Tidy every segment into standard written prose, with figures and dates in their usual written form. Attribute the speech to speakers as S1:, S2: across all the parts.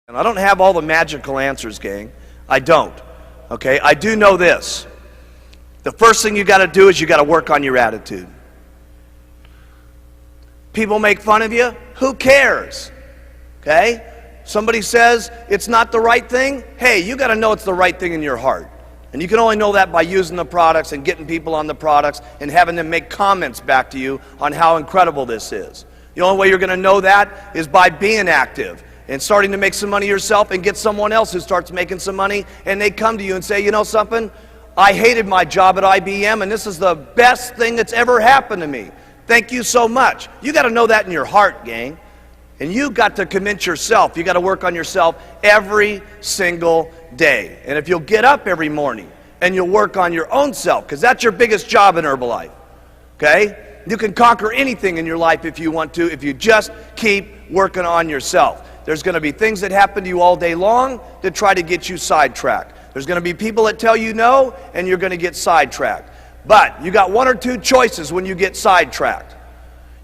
S1: And I don't have all the magical answers, gang. I don't. Okay? I do know this. The first thing you got to do is you got to work on your attitude. People make fun of you. Who cares? Okay? Somebody says it's not the right thing. Hey, you got to know it's the right thing in your heart. And you can only know that by using the products and getting people on the products and having them make comments back to you on how incredible this is. The only way you're going to know that is by being active and starting to make some money yourself and get someone else who starts making some money, and they come to you and say, you know something? I hated my job at IBM, and this is the best thing that's ever happened to me. Thank you so much. You got to know that in your heart, gang. And you got to convince yourself. You got to work on yourself every single day. And if you'll get up every morning and you'll work on your own self, because that's your biggest job in Herbalife, okay? You can conquer anything in your life if you want to, if you just keep working on yourself. There's going to be things that happen to you all day long to try to get you sidetracked. There's going to be people that tell you no, and you're going to get sidetracked. But you got one or two choices when you get sidetracked.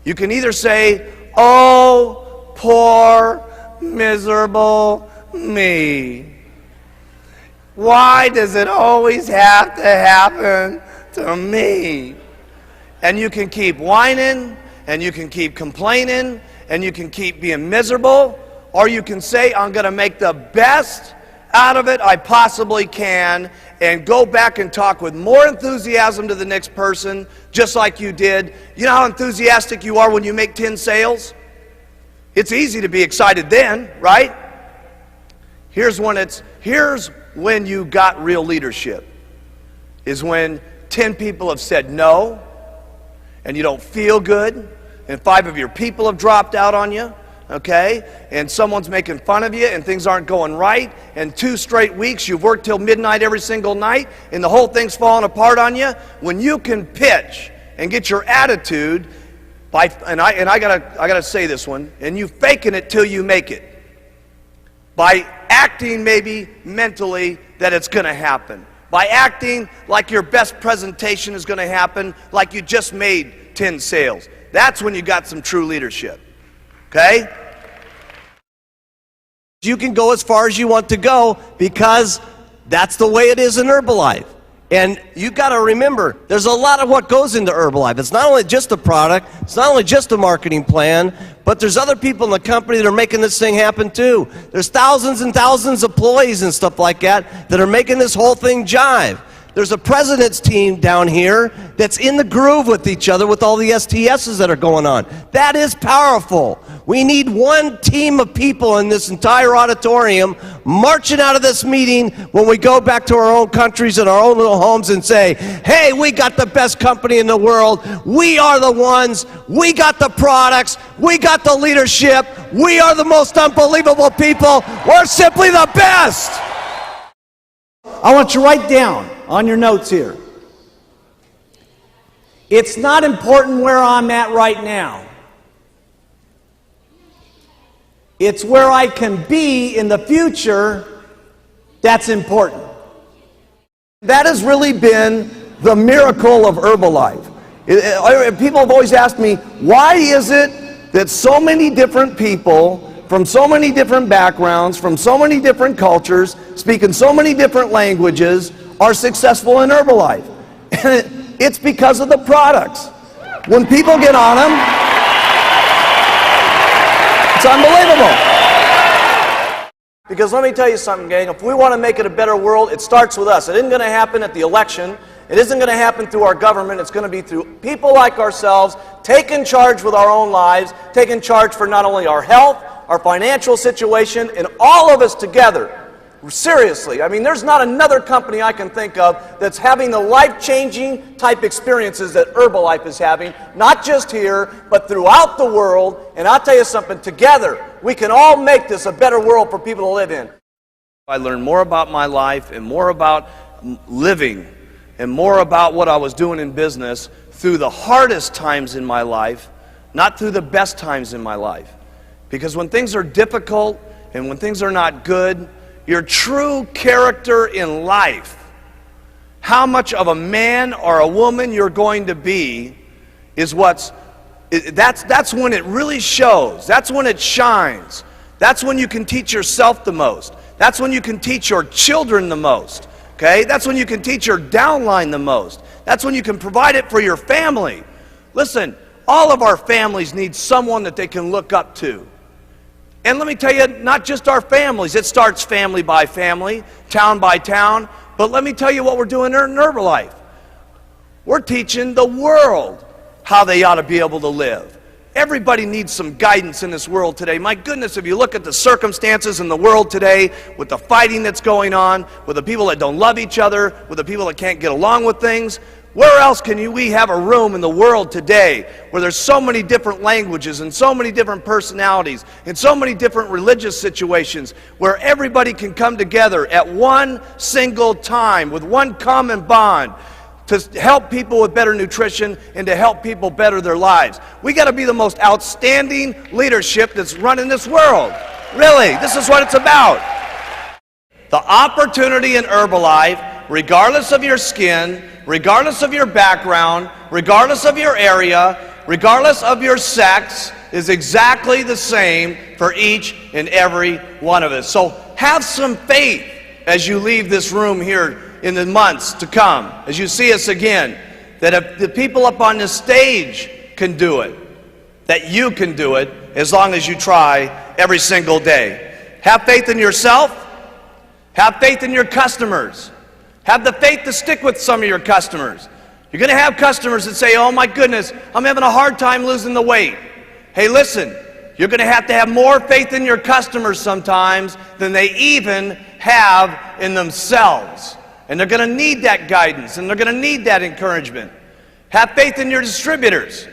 S1: You can either say, oh, poor, miserable me. Why does it always have to happen to me? And you can keep whining, and you can keep complaining, and you can keep being miserable, or you can say, I'm going to make the best out of it I possibly can, and go back and talk with more enthusiasm to the next person, just like you did. You know how enthusiastic you are when you make 10 sales? It's easy to be excited then, right? Here's when you got real leadership, is when 10 people have said no, and you don't feel good, and 5 of your people have dropped out on you, okay? And someone's making fun of you, and things aren't going right, and 2 straight weeks you've worked till midnight every single night, and the whole thing's falling apart on you. When you can pitch and get your attitude, and I gotta say this one, and you faking it till you make it. By acting maybe mentally that it's going to happen. By acting like your best presentation is going to happen, like you just made 10 sales. That's when you got some true leadership. Okay? You can go as far as you want to go because that's the way it is in Herbalife. And you got to remember, there's a lot of what goes into Herbalife. It's not only just the product, it's not only just the marketing plan, but there's other people in the company that are making this thing happen too. There's thousands and thousands of employees and stuff like that are making this whole thing jive. There's a president's team down here that's in the groove with each other with all the STSs that are going on. That is powerful. We need one team of people in this entire auditorium marching out of this meeting when we go back to our own countries and our own little homes and say, hey, we got the best company in the world. We are the ones. We got the products. We got the leadership. We are the most unbelievable people. We're simply the best.
S2: I want you to write down on your notes here. It's not important where I'm at right now. It's where I can be in the future that's important.
S1: That has really been the miracle of Herbalife. People have always asked me, why is it that so many different people from so many different backgrounds, from so many different cultures, speaking so many different languages, are successful in Herbalife? And it's because of the products. When people get on them, it's unbelievable. Because let me tell you something, gang, if we want to make it a better world, it starts with us. It isn't going to happen at the election. It isn't going to happen through our government. It's going to be through people like ourselves, taking charge with our own lives, taking charge for not only our health, our financial situation, and all of us together. Seriously, I mean, there's not another company I can think of that's having the life-changing type experiences that Herbalife is having, not just here, but throughout the world. And I'll tell you something, together, we can all make this a better world for people to live in. I learned more about my life and more about living and more about what I was doing in business through the hardest times in my life, not through the best times in my life. Because when things are difficult and when things are not good, your true character in life, how much of a man or a woman you're going to be, is that's when it really shows. That's when it shines. That's when you can teach yourself the most. That's when you can teach your children the most. Okay? That's when you can teach your downline the most. That's when you can provide it for your family. Listen, all of our families need someone that they can look up to. And let me tell you, not just our families. It starts family by family, town by town. But let me tell you what we're doing in Herbalife. We're teaching the world how they ought to be able to live. Everybody needs some guidance in this world today. My goodness, if you look at the circumstances in the world today, with the fighting that's going on, with the people that don't love each other, with the people that can't get along with things, where else can we have a room in the world today where there's so many different languages and so many different personalities and so many different religious situations where everybody can come together at one single time with one common bond to help people with better nutrition and to help people better their lives? We got to be the most outstanding leadership that's running this world. Really, this is what it's about. The opportunity in Herbalife, regardless of your skin, regardless of your background, regardless of your area, regardless of your sex, is exactly the same for each and every one of us. So have some faith as you leave this room here in the months to come, as you see us again, that if the people up on this stage can do it, that you can do it as long as you try every single day. Have faith in yourself. Have faith in your customers. Have the faith to stick with some of your customers. You're going to have customers that say, oh my goodness, I'm having a hard time losing the weight. Hey, listen, you're going to have more faith in your customers sometimes than they even have in themselves. And they're going to need that guidance, and they're going to need that encouragement. Have faith in your distributors.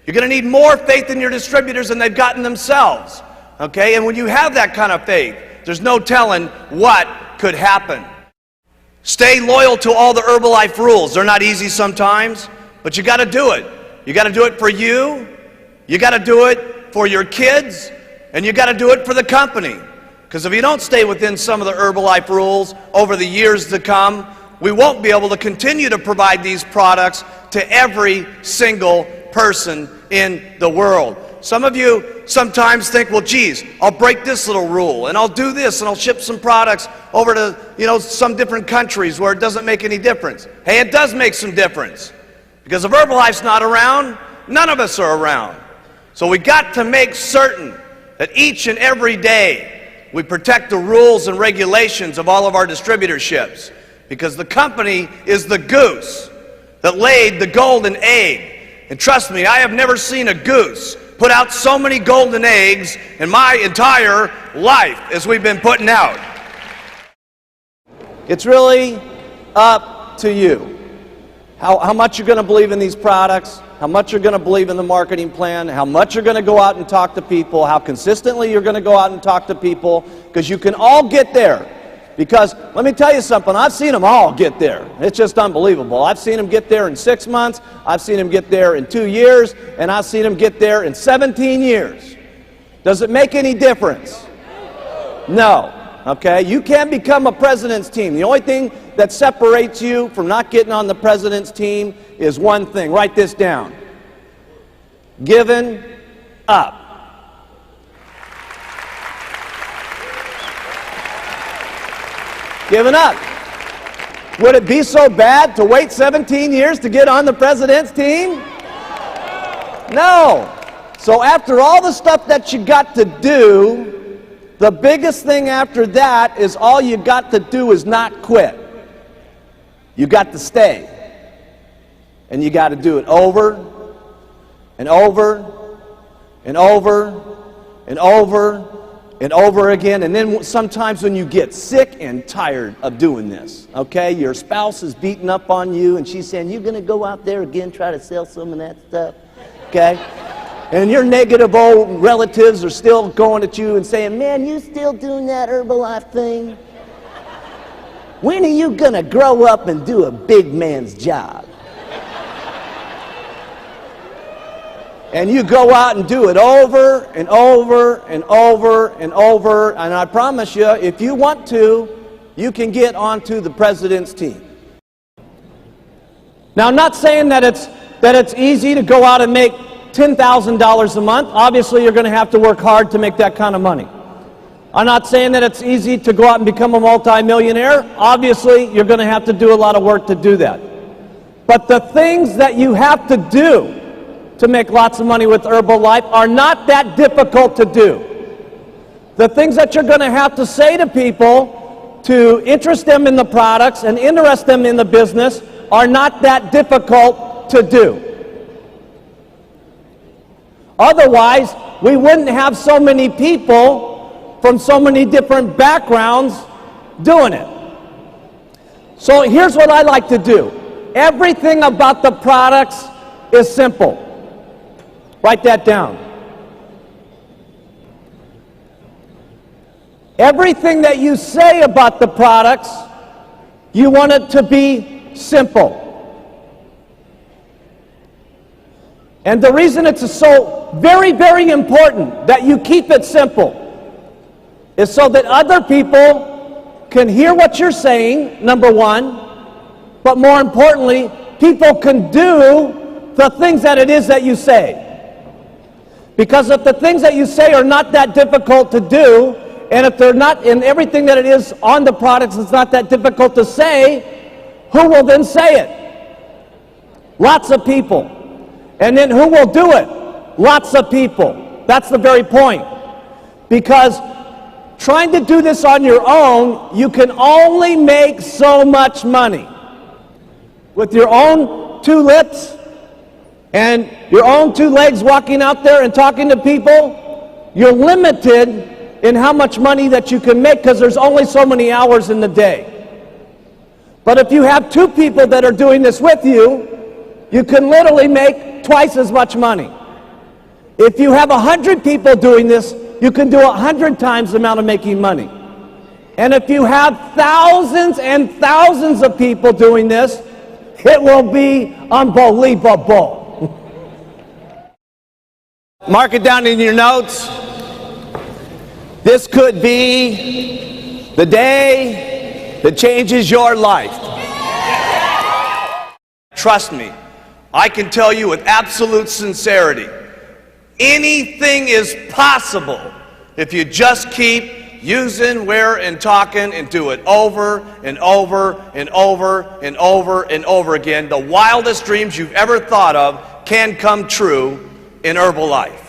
S1: You're going to need more faith in your distributors than they've gotten themselves. Okay? And when you have that kind of faith, there's no telling what could happen. Stay loyal to all the Herbalife rules. They're not easy sometimes, but you got to do it. You got to do it for you. You got to do it for your kids, and you got to do it for the company. Because if you don't stay within some of the Herbalife rules over the years to come, we won't be able to continue to provide these products to every single person in the world. Some of you sometimes think, well, geez, I'll break this little rule, and I'll do this, and I'll ship some products over to, some different countries where it doesn't make any difference. Hey, it does make some difference. Because if Herbalife's not around, none of us are around. So we got to make certain that each and every day we protect the rules and regulations of all of our distributorships, because the company is the goose that laid the golden egg. And trust me, I have never seen a goose put out so many golden eggs in my entire life as we've been putting out.
S2: It's really up to you. How much you're going to believe in these products, how much you're going to believe in the marketing plan, how much you're going to go out and talk to people, how consistently you're going to go out and talk to people, because you can all get there. Because let me tell you something, I've seen them all get there. It's just unbelievable. I've seen them get there in 6 months, I've seen them get there in 2 years, and I've seen them get there in 17 years. Does it make any difference? No. Okay? You can't become a president's team. The only thing that separates you from not getting on the president's team is one thing. Write this down. Giving up. Giving up. Would it be so bad to wait 17 years to get on the president's team? No. So after all the stuff that you got to do, the biggest thing after that is all you got to do is not quit. You got to stay. And you got to do it over and over and over and over and over again. And then sometimes when you get sick and tired of doing this, okay, your spouse is beating up on you and she's saying, you're going to go out there again, try to sell some of that stuff, okay? And your negative old relatives are still going at you and saying, man, you still doing that Herbalife thing? When are you going to grow up and do a big man's job? And you go out and do it over and over and over and over, and I promise you, if you want to, you can get onto the president's team. Now, I'm not saying that it's easy to go out and make $10,000 a month. Obviously, you're going to have to work hard to make that kind of money. I'm not saying that it's easy to go out and become a multimillionaire. Obviously, you're going to have to do a lot of work to do that. But the things that you have to do to make lots of money with Herbalife are not that difficult to do. The things that you're going to have to say to people to interest them in the products and interest them in the business are not that difficult to do. Otherwise, we wouldn't have so many people from so many different backgrounds doing it. So here's what I like to do. Everything about the products is simple. Write that down. Everything that you say about the products, you want it to be simple. And the reason it's so very, very important that you keep it simple is so that other people can hear what you're saying, number one, but more importantly, people can do the things that it is that you say. Because if the things that you say are not that difficult to do, and if they're not in everything that it is on the products, it's not that difficult to say, who will then say it? Lots of people. And then who will do it? Lots of people. That's the very point. Because trying to do this on your own, you can only make so much money. With your own two lips and your own two legs walking out there and talking to people, you're limited in how much money that you can make because there's only so many hours in the day. But if you have two people that are doing this with you, you can literally make twice as much money. If you have 100 people doing this, you can do 100 times the amount of making money. And if you have thousands and thousands of people doing this, it will be unbelievable. Mark it down in your notes. This could be the day that changes your life.
S1: Trust me, I can tell you with absolute sincerity, anything is possible if you just keep using, where, and talking and do it over and over and over and over and over again. The wildest dreams you've ever thought of can come true in Herbalife.